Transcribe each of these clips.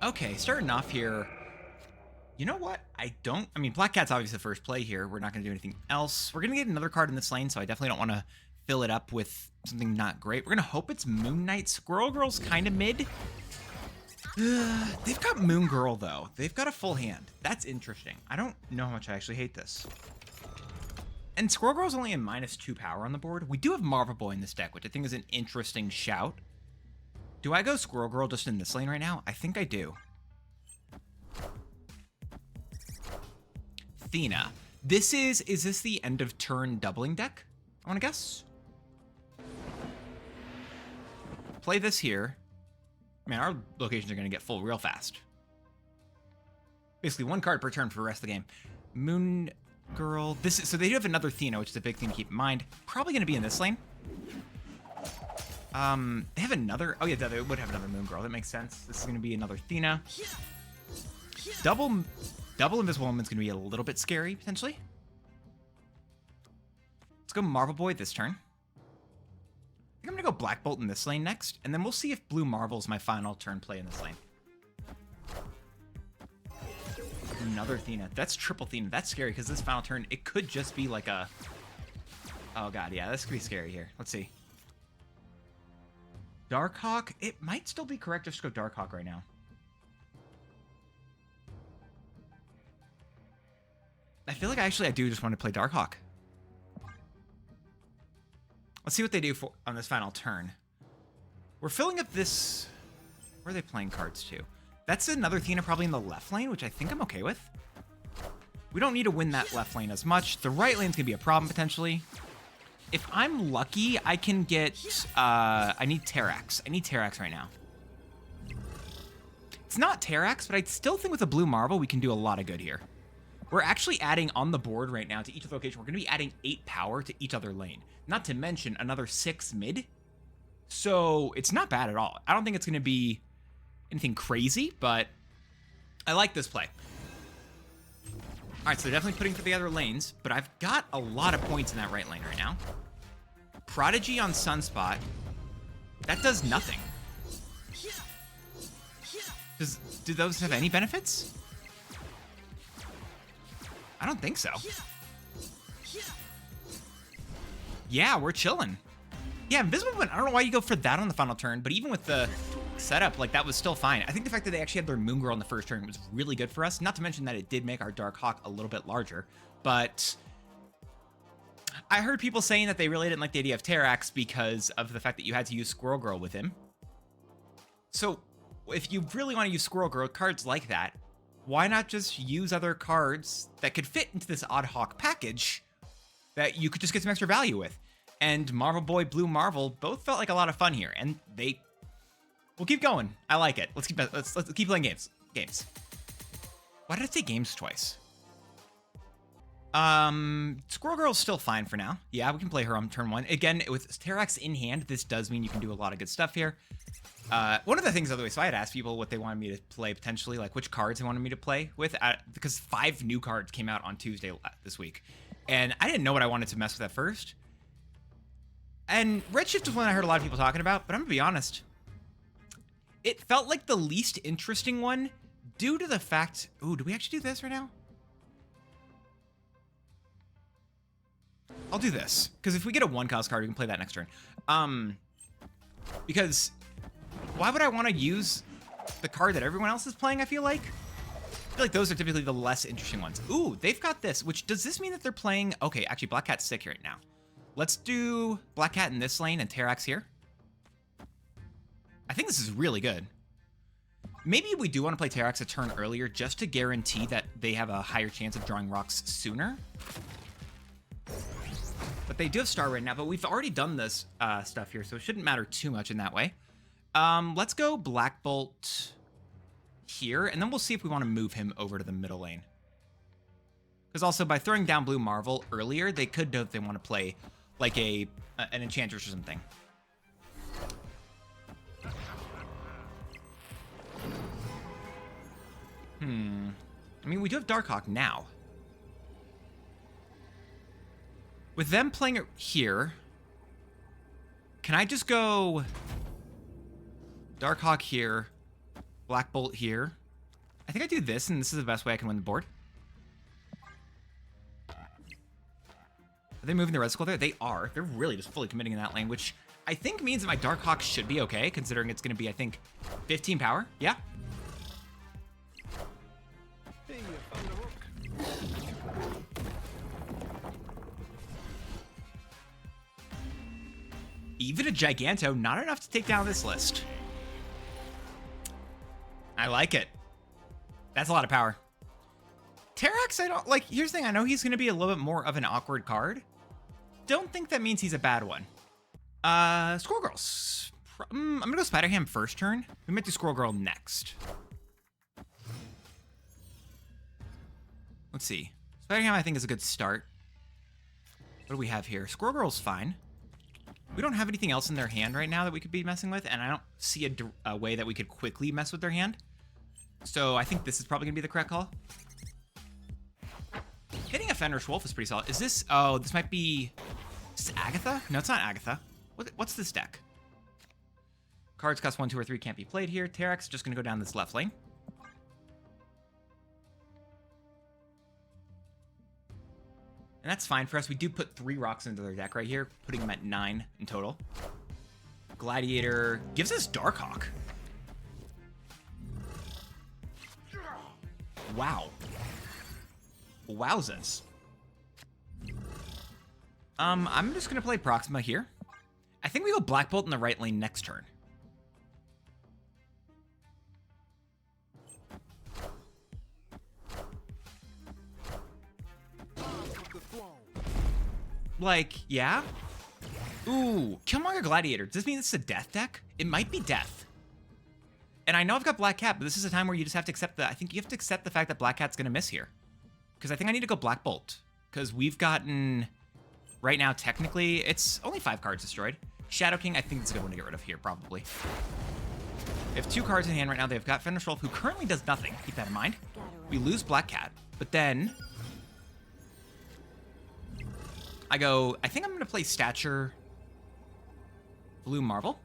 Okay, starting off here. You know what? I mean, Black Cat's obviously the first play here. We're not going to do anything else. We're going to get another card in this lane, so I definitely don't want to fill it up with something not great. We're going to hope it's Moon Knight. Squirrel Girl's kind of mid. They've got Moon Girl, though. They've got a full hand. That's interesting. I don't know how much I actually hate this. And Squirrel Girl's only in -2 power on the board. We do have Marvel Boy in this deck, which I think is an interesting shout. Do I go Squirrel Girl just in this lane right now? I think I do. Athena. Is this the end of turn doubling deck? I want to guess. Play this here. Man, our locations are going to get full real fast. Basically, one card per turn for the rest of the game. Moon Girl. So they do have another Athena, which is a big thing to keep in mind. Probably going to be in this lane. They have another. Oh yeah, they would have another Moon Girl. That makes sense. This is going to be another Athena. Double Invisible Woman's going to be a little bit scary, potentially. Let's go Marvel Boy this turn. I think I'm going to go Black Bolt in this lane next, and then we'll see if Blue Marvel's my final turn play in this lane. Another Athena. That's triple Athena. That's scary, because this final turn, it could just be like a... Oh god, yeah, this could be scary here. Let's see. Darkhawk? It might still be correct to just go Darkhawk right now. I feel like I do just want to play Darkhawk. Let's see what they do on this final turn. We're filling up this... Where are they playing cards to? That's another Athena probably in the left lane, which I think I'm okay with. We don't need to win that left lane as much. The right lane's going to be a problem, potentially. If I'm lucky, I can get... I need TERRAX. I need TERRAX right now. It's not TERRAX, but I still think with a Blue Marvel, we can do a lot of good here. We're actually adding on the board right now to each location. We're going to be adding 8 power to each other lane. Not to mention another 6 mid. So it's not bad at all. I don't think it's going to be anything crazy, but I like this play. All right, so they're definitely putting for the other lanes, but I've got a lot of points in that right lane right now. Prodigy on Sunspot. That does nothing. Do those have any benefits? I don't think so. Yeah, we're chilling. Yeah, Invisible Woman, I don't know why you go for that on the final turn, but even with the setup, like, that was still fine. I think the fact that they actually had their Moon Girl on the first turn was really good for us. Not to mention that it did make our Dark Hawk a little bit larger, but I heard people saying that they really didn't like the idea of TERRAX because of the fact that you had to use Squirrel Girl with him. So if you really want to use Squirrel Girl, cards like that, why not just use other cards that could fit into this Odd Hawk package that you could just get some extra value with? And Marvel Boy, Blue Marvel both felt like a lot of fun here, and we'll keep going. I like it. Let's keep playing games. Why did I say games twice? Squirrel Girl's still fine for now. Yeah, we can play her on turn 1. Again, with TERRAX in hand, this does mean you can do a lot of good stuff here. One of the things, by the way, so I had asked people what they wanted me to play potentially, like which cards they wanted me to play with, because 5 new cards came out on Tuesday this week, and I didn't know what I wanted to mess with at first. And Redshift is one I heard a lot of people talking about, but I'm gonna be honest, it felt like the least interesting one due to the fact... Ooh, do we actually do this right now? I'll do this, because if we get a 1-cost card, we can play that next turn. Because why would I want to use the card that everyone else is playing, I feel like? I feel like those are typically the less interesting ones. Ooh, they've got this, which does this mean that they're playing... Okay, actually, Black Cat's sick right now. Let's do Black Cat in this lane and TERRAX here. I think this is really good. Maybe we do want to play TERRAX a turn earlier just to guarantee that they have a higher chance of drawing rocks sooner. But they do have Star right now, but we've already done this stuff here, so it shouldn't matter too much in that way. Let's go Black Bolt here, and then we'll see if we want to move him over to the middle lane. Because also, by throwing down Blue Marvel earlier, they could know if they want to play like an Enchantress or something. I mean, we do have Darkhawk now. With them playing it here, can I just go Darkhawk here, Black Bolt here. I think I do this, and this is the best way I can win the board. Are they moving the red skull there? They are. They're really just fully committing in that lane, which I think means that my Dark Hawk should be okay, considering it's going to be, I think, 15 power. Yeah. Hey, you found a hook. Even a Giganto, not enough to take down this list. I like it. That's a lot of power. TERRAX, I don't like. Here's the thing. I know he's going to be a little bit more of an awkward card. Don't think that means he's a bad one. Squirrel Girls. I'm going to go Spider Ham first turn. We might do Squirrel Girl next. Let's see. Spider Ham, I think, is a good start. What do we have here? Squirrel Girl's fine. We don't have anything else in their hand right now that we could be messing with, and I don't see a way that we could quickly mess with their hand. So I think this is probably going to be the correct call. Hitting a Fenris Wolf is pretty solid. Is this... Oh, this might be... Is this Agatha? No, it's not Agatha. What's this deck? Cards cost 1, 2, or 3 can't be played here. TERRAX just going to go down this left lane. And that's fine for us. We do put 3 rocks into their deck right here, putting them at 9 in total. Gladiator gives us Darkhawk. Wow. Wowzers. I'm just gonna play Proxima here. I think we go Black Bolt in the right lane next turn. Like, yeah? Ooh, Killmonger Gladiator. Does this mean this is a death deck? It might be death. And I know I've got Black Cat, but this is a time where you just have to accept I think you have to accept the fact that Black Cat's gonna miss here. Because I think I need to go Black Bolt. Because we've gotten, right now, technically, it's only 5 cards destroyed. Shadow King, I think it's a good one to get rid of here, probably. They have 2 cards in hand right now. They've got Fenris Wolf, who currently does nothing. Keep that in mind. We lose Black Cat, but then I think I'm going to play Stature Blue Marvel.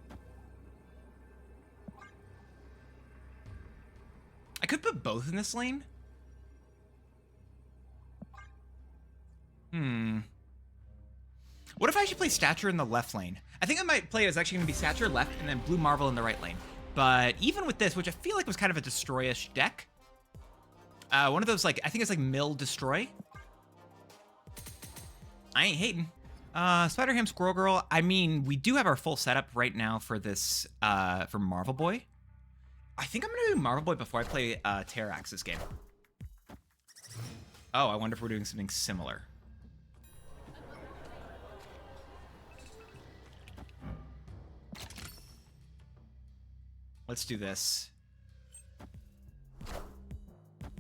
I could put both in this lane. What if I should play Stature in the left lane? I think I might play as actually going to be Stature left and then Blue Marvel in the right lane. But even with this, which I feel like was kind of a destroy-ish deck, one of those, like, I think it's like Mill Destroy. I ain't hating. Spider Ham Squirrel Girl. I mean, we do have our full setup right now for this, for Marvel Boy. I think I'm going to do Marvel Boy before I play TERRAX this game. Oh, I wonder if we're doing something similar. Let's do this.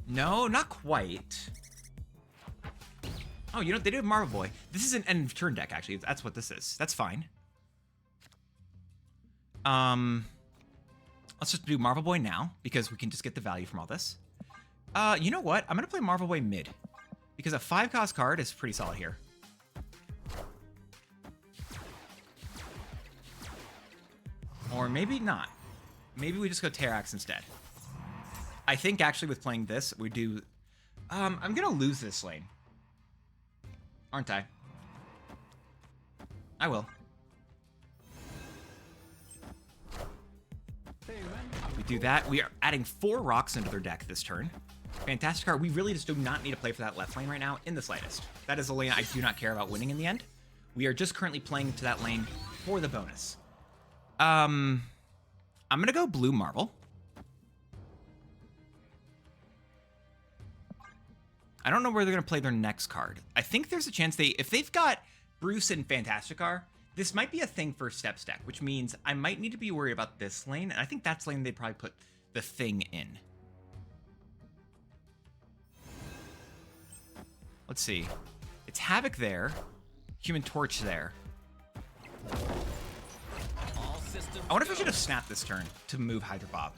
No, not quite. Oh, you know, they do have Marvel Boy. This is an end of turn deck, actually. That's what this is. That's fine. Let's just do Marvel Boy now, because we can just get the value from all this. You know what? I'm going to play Marvel Boy mid, because a 5-cost card is pretty solid here. Or maybe not. Maybe we just go TERRAX instead. I think actually with playing this, we do... I'm going to lose this lane. Aren't I? I will. We do that. We are adding 4 rocks into their deck this turn. Fantastic card. We really just do not need to play for that left lane right now in the slightest. That is a lane I do not care about winning in the end. We are just currently playing to that lane for the bonus. I'm going to go Blue Marvel. I don't know where they're going to play their next card. I think there's a chance if they've got Bruce and Fantasticar, this might be a thing for Step Stack, which means I might need to be worried about this lane, and I think that's lane they'd probably put the Thing in. Let's see. It's Havoc there, Human Torch there. I wonder if I should have snapped this turn to move Hydra Bob.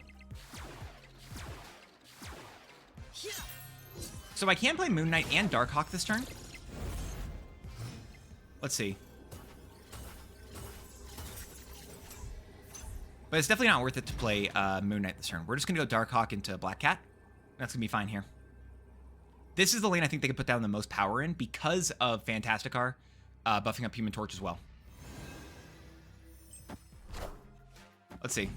So I can play Moon Knight and Darkhawk this turn. Let's see. But it's definitely not worth it to play Moon Knight this turn. We're just going to go Darkhawk into Black Cat. That's going to be fine here. This is the lane I think they could put down the most power in because of Fantasticar buffing up Human Torch as well. Let's see.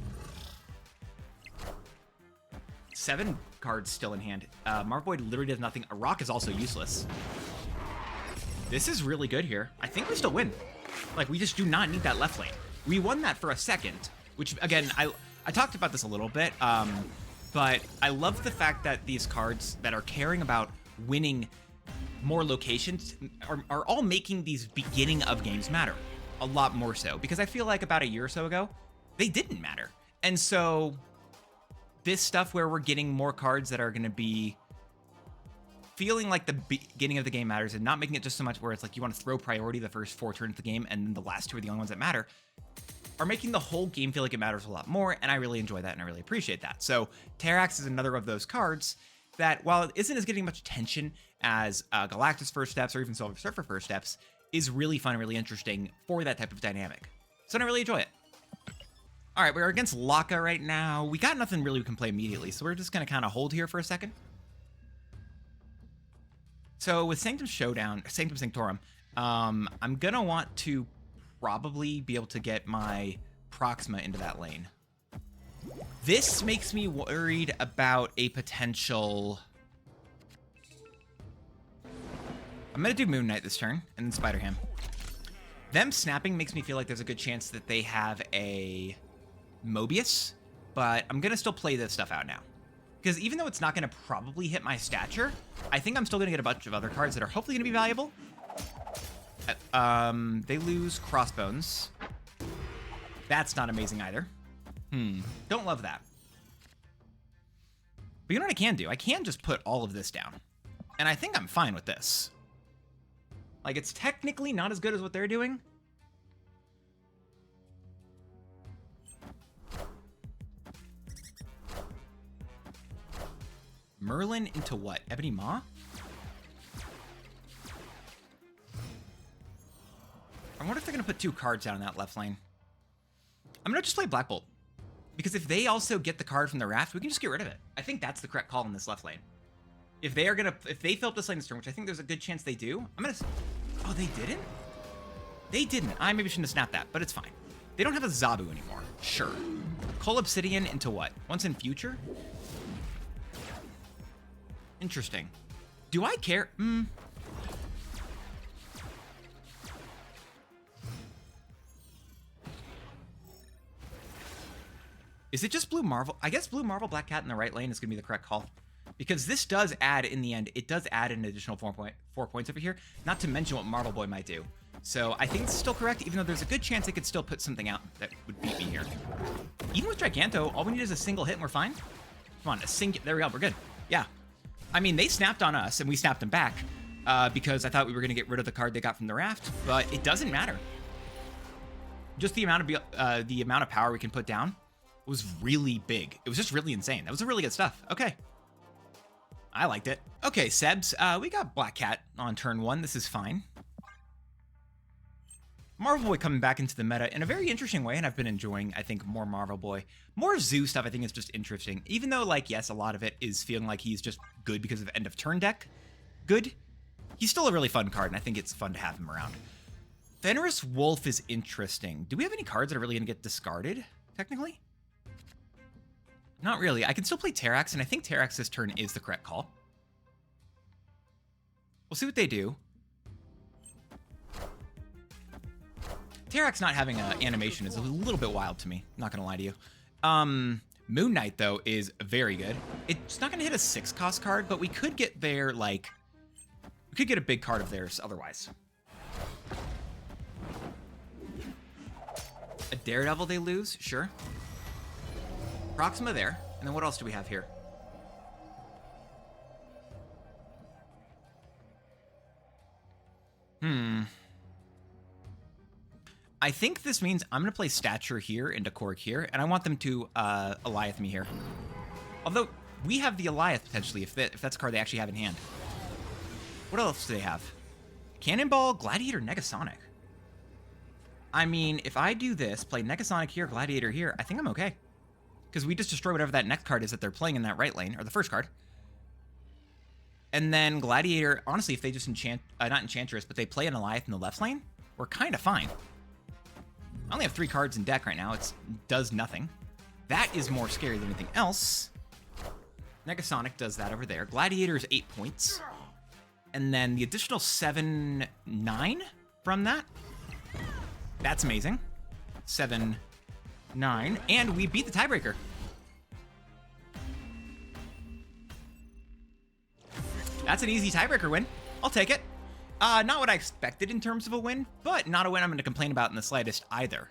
7 cards still in hand. Marvel Boy literally does nothing. A rock is also useless. This is really good here. I think we still win. Like, we just do not need that left lane. We won that for a second, which, again, I talked about this a little bit, but I love the fact that these cards that are caring about winning more locations are all making these beginning of games matter. A lot more so. Because I feel like about a year or so ago, they didn't matter. And so this stuff where we're getting more cards that are going to be feeling like the beginning of the game matters and not making it just so much where it's like you want to throw priority the first 4 turns of the game and then the last 2 are the only ones that matter, are making the whole game feel like it matters a lot more, and I really enjoy that and I really appreciate that. So TERRAX is another of those cards that, while it isn't as getting much attention as Galactus First Steps or even Silver Surfer First Steps, is really fun and really interesting for that type of dynamic. So I really enjoy it. All right, we're against Laka right now. We got nothing really we can play immediately, so we're just going to kind of hold here for a second. So with Sanctum Sanctorum, I'm going to want to probably be able to get my Proxima into that lane. This makes me worried about a potential... I'm going to do Moon Knight this turn, and then Spider Ham. Them snapping makes me feel like there's a good chance that they have a Mobius, but I'm going to still play this stuff out now. Because even though it's not going to probably hit my stature, I think I'm still going to get a bunch of other cards that are hopefully going to be valuable. They lose Crossbones. That's not amazing either. Don't love that. But you know what I can do? I can just put all of this down. And I think I'm fine with this. Like, it's technically not as good as what they're doing. Merlin into what? Ebony Maw? I wonder if they're going to put 2 cards down in that left lane. I'm going to just play Black Bolt. Because if they also get the card from the raft, we can just get rid of it. I think that's the correct call in this left lane. If they fill up this lane this turn, which I think there's a good chance they do, I'm going to... Oh, they didn't? They didn't. I maybe shouldn't have snapped that, but it's fine. They don't have a Zabu anymore. Sure. Cull Obsidian into what? Once in future? Interesting. Do I care? Is it just Blue Marvel? I guess Blue Marvel Black Cat in the right lane is going to be the correct call. Because this does add, in the end, it does add an additional 4 points over here. Not to mention what Marvel Boy might do. So I think it's still correct, even though there's a good chance it could still put something out that would beat me here. Even with Giganto, all we need is a single hit and we're fine. Come on, there we go, we're good. Yeah. I mean, they snapped on us and we snapped them back because I thought we were going to get rid of the card they got from the raft, but it doesn't matter. Just the amount of power we can put down was really big. It was just really insane. That was really good stuff. Okay. I liked it. Okay, Sebs, we got Black Cat on turn 1. This is fine. Marvel Boy coming back into the meta in a very interesting way, and I've been enjoying, I think, more Marvel Boy. More Zoo stuff, I think, is just interesting. Even though, like, yes, a lot of it is feeling like he's just good because of end of turn deck. Good. He's still a really fun card, and I think it's fun to have him around. Fenris Wolf is interesting. Do we have any cards that are really going to get discarded, technically? Not really. I can still play TERRAX, and I think TERRAX this turn is the correct call. We'll see what they do. TERRAX not having an animation is a little bit wild to me. Not going to lie to you. Moon Knight, though, is very good. It's not going to hit a 6-cost card, but we could get their, like... We could get a big card of theirs otherwise. A Daredevil they lose? Sure. Proxima there. And then what else do we have here? I think this means I'm going to play Stature here into Korg here, and I want them to Eliath me here. Although, we have the Eliath potentially, if that's a card they actually have in hand. What else do they have? Cannonball, Gladiator, Negasonic. I mean, if I do this, play Negasonic here, Gladiator here, I think I'm okay. Because we just destroy whatever that next card is that they're playing in that right lane, or the first card. And then Gladiator, honestly, if they just enchant, not Enchantress, but they play an Goliath in the left lane, we're kind of fine. I only have 3 cards in deck right now. It does nothing. That is more scary than anything else. Negasonic does that over there. Gladiator is 8 points. And then the additional 7, 9 from that. That's amazing. 7, 9. And we beat the tiebreaker. That's an easy tiebreaker win. I'll take it. Not what I expected in terms of a win, but not a win I'm going to complain about in the slightest either.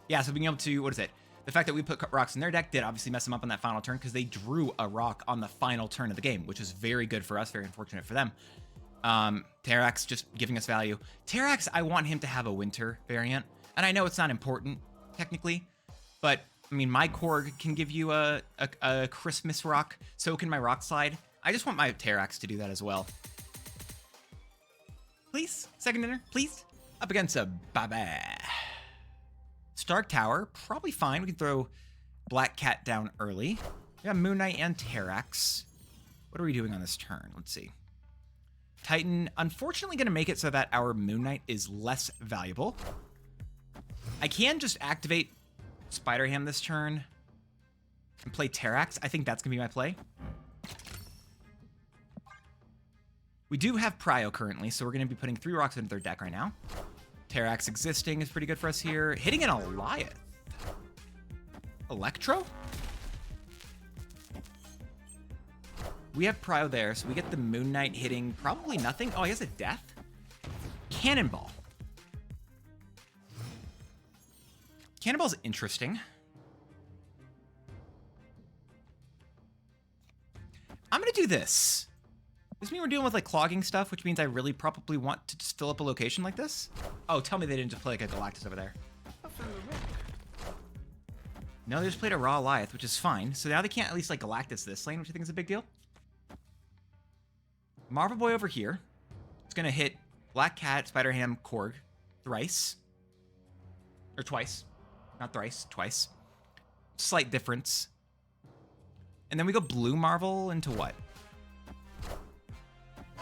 Yeah, so being able to, what is it? The fact that we put rocks in their deck did obviously mess them up on that final turn because they drew a rock on the final turn of the game, which is very good for us, very unfortunate for them. TERRAX just giving us value. TERRAX, I want him to have a winter variant, and I know it's not important, technically, but, I mean, my Korg can give you a Christmas rock, so can my rock slide. I just want my TERRAX to do that as well. Please, second dinner, please. Up against a Baba. Stark Tower, probably fine. We can throw Black Cat down early. We got Moon Knight and TERRAX. What are we doing on this turn? Let's see. Titan, unfortunately going to make it so that our Moon Knight is less valuable. I can just activate Spider Ham this turn and play TERRAX. I think that's going to be my play. We do have Prio currently, so we're going to be putting 3 rocks into their deck right now. TERRAX existing is pretty good for us here. Hitting an Goliath. Electro? We have Prio there, so we get the Moon Knight hitting probably nothing. Oh, he has a death? Cannonball. Cannonball's interesting. I'm going to do this. Does mean we're dealing with like clogging stuff, which means I really probably want to just fill up a location like this? Oh, tell me they didn't just play like a Galactus over there. No, they just played a raw Goliath, which is fine. So now they can't at least like Galactus this lane, which I think is a big deal. Marvel Boy over here. It's gonna hit Black Cat, Spider Ham, Korg thrice. Or twice. Not thrice, twice. Slight difference. And then we go Blue Marvel into what?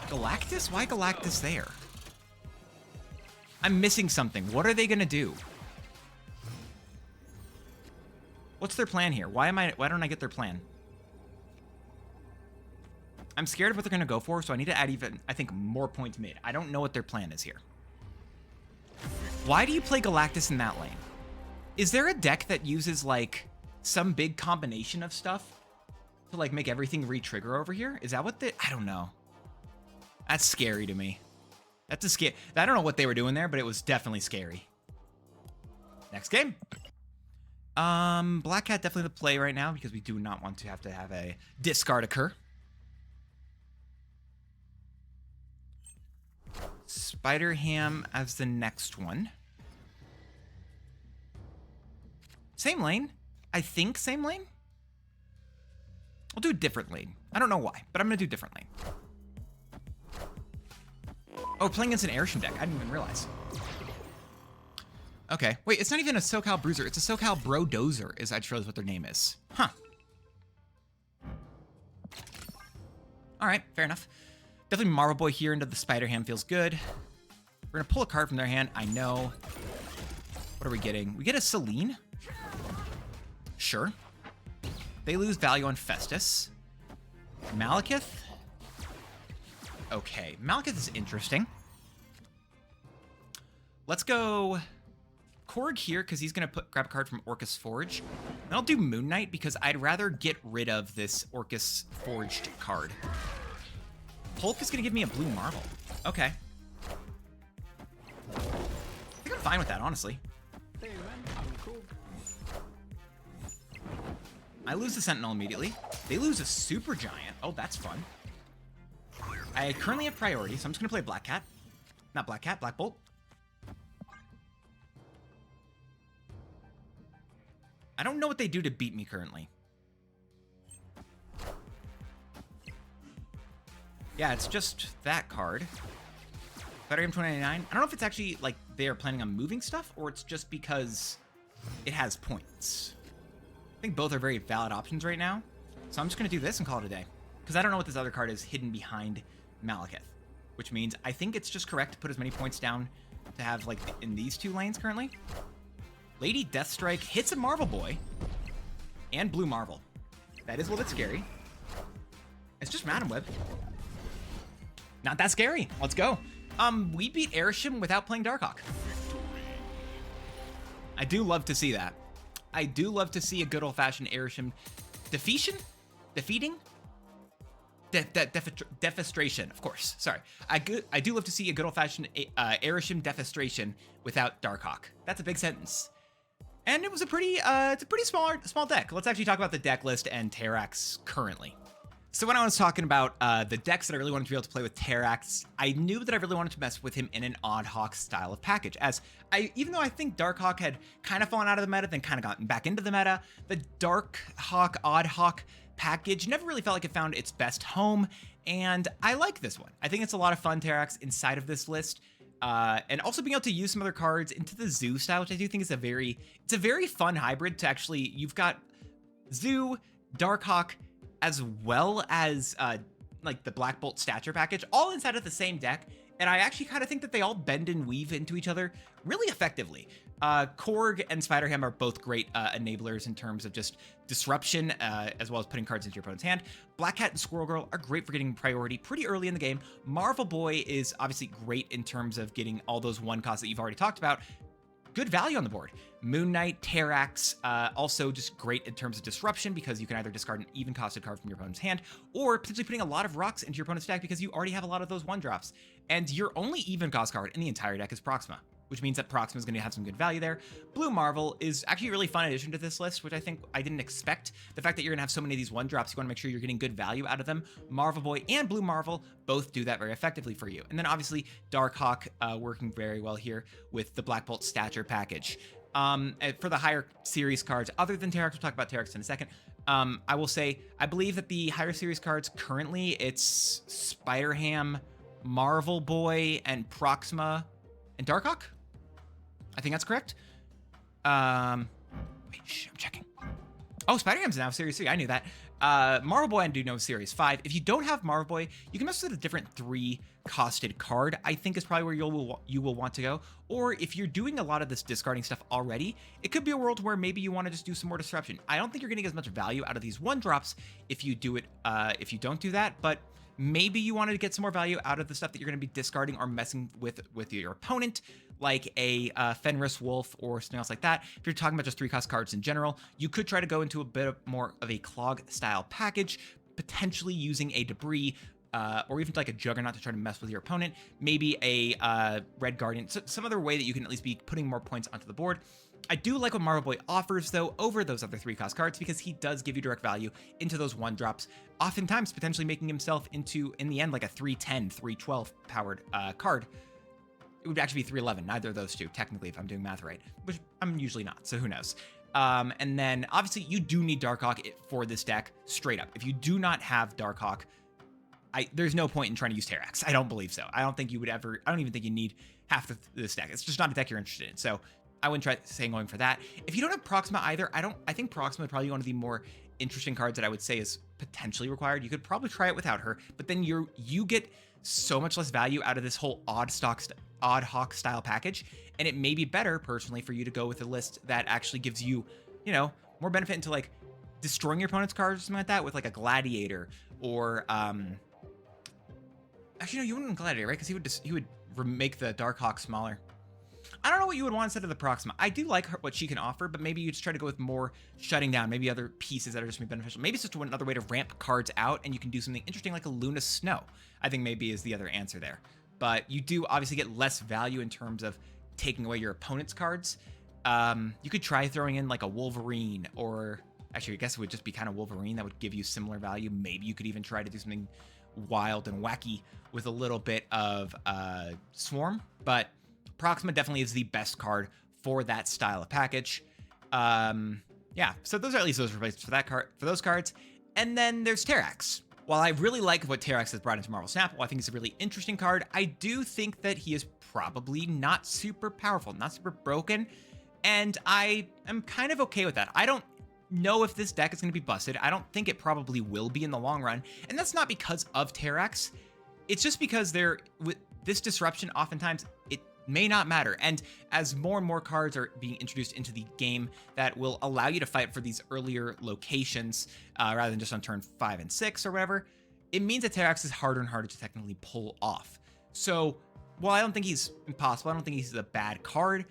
Galactus? Why Galactus there? I'm missing something. What are they gonna do? What's their plan here? Why don't I get their plan? I'm scared of what they're gonna go for, so I need to add even, I think, more points mid. I don't know what their plan is here. Why do you play Galactus in that lane? Is there a deck that uses like some big combination of stuff to like make everything re-trigger over here? Is that what I don't know. That's scary to me. That's a scare. I don't know what they were doing there, but it was definitely scary. Next game. Black Cat definitely the play right now because we do not want to have a discard occur. Spider Ham as the next one. Same lane. I think same lane. We'll do a different lane. I don't know why, but I'm going to do a different lane. Oh, playing against an Airshim deck. I didn't even realize. Okay. Wait, it's not even a SoCal Bruiser. It's a SoCal Brodozer, I just realized what their name is. Huh. All right, fair enough. Definitely Marvel Boy here into the Spider Ham feels good. We're going to pull a card from their hand. I know. What are we getting? We get a Selene? Sure. They lose value on Festus. Malekith? Okay, Malekith is interesting. Let's go Korg here, because he's going to grab a card from Orcus Forge. And I'll do Moon Knight, because I'd rather get rid of this Orcus Forged card. Hulk is going to give me a blue Marvel. Okay. I think I'm fine with that, honestly. Hey man, I'm cool. I lose the Sentinel immediately. They lose a Super Giant. Oh, that's fun. I currently have priority, so I'm just going to play Black Cat. Not Black Cat, Black Bolt. I don't know what they do to beat me currently. Yeah, it's just that card. Spider Ham 2099. I don't know if it's actually, like, they are planning on moving stuff, or it's just because it has points. I think both are very valid options right now. So I'm just going to do this and call it a day. Because I don't know what this other card is hidden behind Malekith. Which means I think it's just correct to put as many points down to have, like, in these two lanes currently. Lady Deathstrike hits a Marvel Boy. And Blue Marvel. That is a little bit scary. It's just Madam Web. Not that scary. Let's go. We beat Airshim without playing Darkhawk. I do love to see that. I do love to see a good old-fashioned Airshim defeating? Defestration, of course. Sorry. I do love to see a good old-fashioned Airshim defestration without Darkhawk. That's a big sentence. And it was it's a pretty small deck. Let's actually talk about the deck list and TERRAX currently. So when I was talking about the decks that I really wanted to be able to play with TERRAX, I knew that I really wanted to mess with him in an Odd Hawk style of package. Even though I think Darkhawk had kind of fallen out of the meta, then kind of gotten back into the meta, the Darkhawk Odd Hawk package never really felt like it found its best home, and I like this one. I think it's a lot of fun TERRAX inside of this list. And also being able to use some other cards into the Zoo style, which I do think is a very fun hybrid to actually, you've got Zoo, Darkhawk, as well as like the Black Bolt stature package, all inside of the same deck. And I actually kind of think that they all bend and weave into each other really effectively. Korg and Spider-Ham are both great enablers in terms of just disruption, as well as putting cards into your opponent's hand. Black Cat and Squirrel Girl are great for getting priority pretty early in the game. Marvel Boy is obviously great in terms of getting all those one costs that you've already talked about. Good value on the board. Moon Knight, TERRAX, also just great in terms of disruption because you can either discard an even costed card from your opponent's hand or potentially putting a lot of rocks into your opponent's deck because you already have a lot of those one drops. And your only even cost card in the entire deck is Proxima, which means that Proxima is going to have some good value there. Blue Marvel is actually a really fun addition to this list, which I think I didn't expect. The fact that you're going to have so many of these one drops, you want to make sure you're getting good value out of them. Marvel Boy and Blue Marvel both do that very effectively for you. And then obviously Darkhawk working very well here with the Black Bolt stature package. For the higher series cards, other than TERRAX, we'll talk about TERRAX in a second. I will say, I believe that the higher series cards currently, it's Spider-Ham, Marvel Boy, and Proxima, and Darkhawk. I think that's correct. Wait, I'm checking. Oh, Spider-Ham's now Series 3. I knew that. Marvel Boy, I do know Series 5. If you don't have Marvel Boy, you can mess with a different 3-costed card, I think is probably where you will want to go. Or if you're doing a lot of this discarding stuff already, it could be a world where maybe you want to just do some more disruption. I don't think you're getting as much value out of these one drops if you do it, if you don't do that, but maybe you wanted to get some more value out of the stuff that you're going to be discarding or messing with your opponent, like a Fenris Wolf or something else like that. If you're talking about just 3-cost cards in general, you could try to go into a bit more of a clog style package, potentially using a Debris, or even like a Juggernaut to try to mess with your opponent. Maybe a Red Guardian, so some other way that you can at least be putting more points onto the board. I do like what Marvel Boy offers, though, over those other 3-cost cards because he does give you direct value into those one-drops, oftentimes potentially making himself into, in the end, like a 310, 312 powered card. It would actually be 311, neither of those two, technically, if I'm doing math right, which I'm usually not, so who knows. And then, obviously, you do need Darkhawk for this deck, straight up. If you do not have Darkhawk, there's no point in trying to use TERRAX. I don't believe so. I don't think you would ever, I don't even think you need half this deck. It's just not a deck you're interested in, so I wouldn't try saying going for that. If you don't have Proxima either, I think Proxima would probably be one of the more interesting cards that I would say is potentially required. You could probably try it without her, but then you get so much less value out of this whole Odd Hawk style package, and it may be better personally for you to go with a list that actually gives you, more benefit into like destroying your opponent's cards or something like that with like a Gladiator or actually no, you wouldn't Gladiator, right? Because he would make the Darkhawk smaller. I don't know what you would want instead of the Proxima. I do like what she can offer, but maybe you just try to go with more shutting down, maybe other pieces that are just beneficial. Maybe it's just another way to ramp cards out and you can do something interesting like a Luna Snow, I think maybe is the other answer there. But you do obviously get less value in terms of taking away your opponent's cards. You could try throwing in like a Wolverine, or actually I guess it would just be kind of Wolverine that would give you similar value. Maybe you could even try to do something wild and wacky with a little bit of Swarm, but Proxima definitely is the best card for that style of package. Yeah, so those are at least those replacements for those cards. And then there's TERRAX, while I really like what TERRAX has brought into Marvel Snap, while I think he's a really interesting card, I do think that he is probably not super powerful, not super broken, and I am kind of okay with that. I don't know if this deck is going to be busted. I don't think it probably will be in the long run, and that's not because of TERRAX. It's just because with this disruption, oftentimes it may not matter. And as more and more cards are being introduced into the game that will allow you to fight for these earlier locations rather than just on turn 5 and 6 or whatever, it means that TERRAX is harder and harder to technically pull off. So while I don't think he's impossible, I don't think he's a bad card,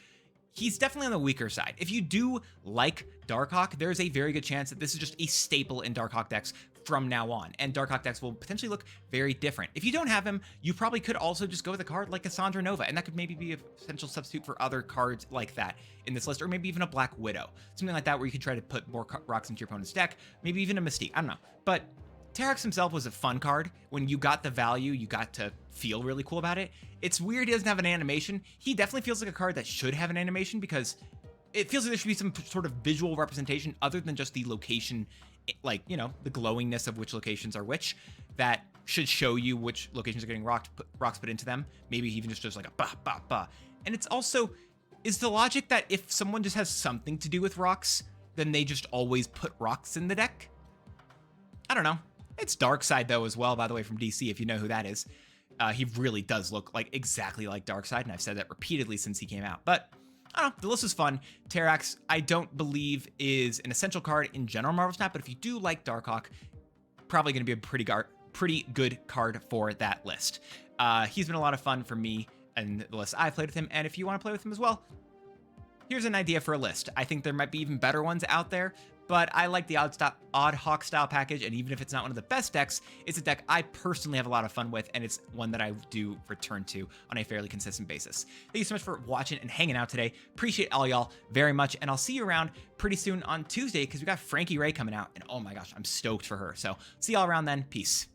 he's definitely on the weaker side. If you do like Darkhawk, there's a very good chance that this is just a staple in Darkhawk decks from now on, and Darkhawk decks will potentially look very different. If you don't have him, you probably could also just go with a card like Cassandra Nova, and that could maybe be a potential substitute for other cards like that in this list, or maybe even a Black Widow, something like that where you can try to put more rocks into your opponent's deck, maybe even a Mystique, I don't know. But TERRAX himself was a fun card. When you got the value, you got to feel really cool about it. It's weird he doesn't have an animation. He definitely feels like a card that should have an animation because it feels like there should be some sort of visual representation other than just the location, like, you know, the glowingness of which locations are which, that should show you which locations are getting rocks put into them. Maybe even just like a bah, bah, bah. And it's also, is the logic that if someone just has something to do with rocks, then they just always put rocks in the deck? I don't know. It's Darkseid, though, as well, by the way, from DC, if you know who that is. He really does look like exactly like Darkseid, and I've said that repeatedly since he came out. But I don't know, the list is fun. TERRAX, I don't believe is an essential card in general Marvel Snap, but if you do like Darkhawk, probably going to be a pretty good card for that list. He's been a lot of fun for me and the list I've played with him, and if you want to play with him as well, here's an idea for a list. I think there might be even better ones out there, but I like the Odd Hawk style package, and even if it's not one of the best decks, it's a deck I personally have a lot of fun with, and it's one that I do return to on a fairly consistent basis. Thank you so much for watching and hanging out today. Appreciate all y'all very much, and I'll see you around pretty soon on Tuesday because we got Frankie Raye coming out, and oh my gosh, I'm stoked for her. So see y'all around then. Peace.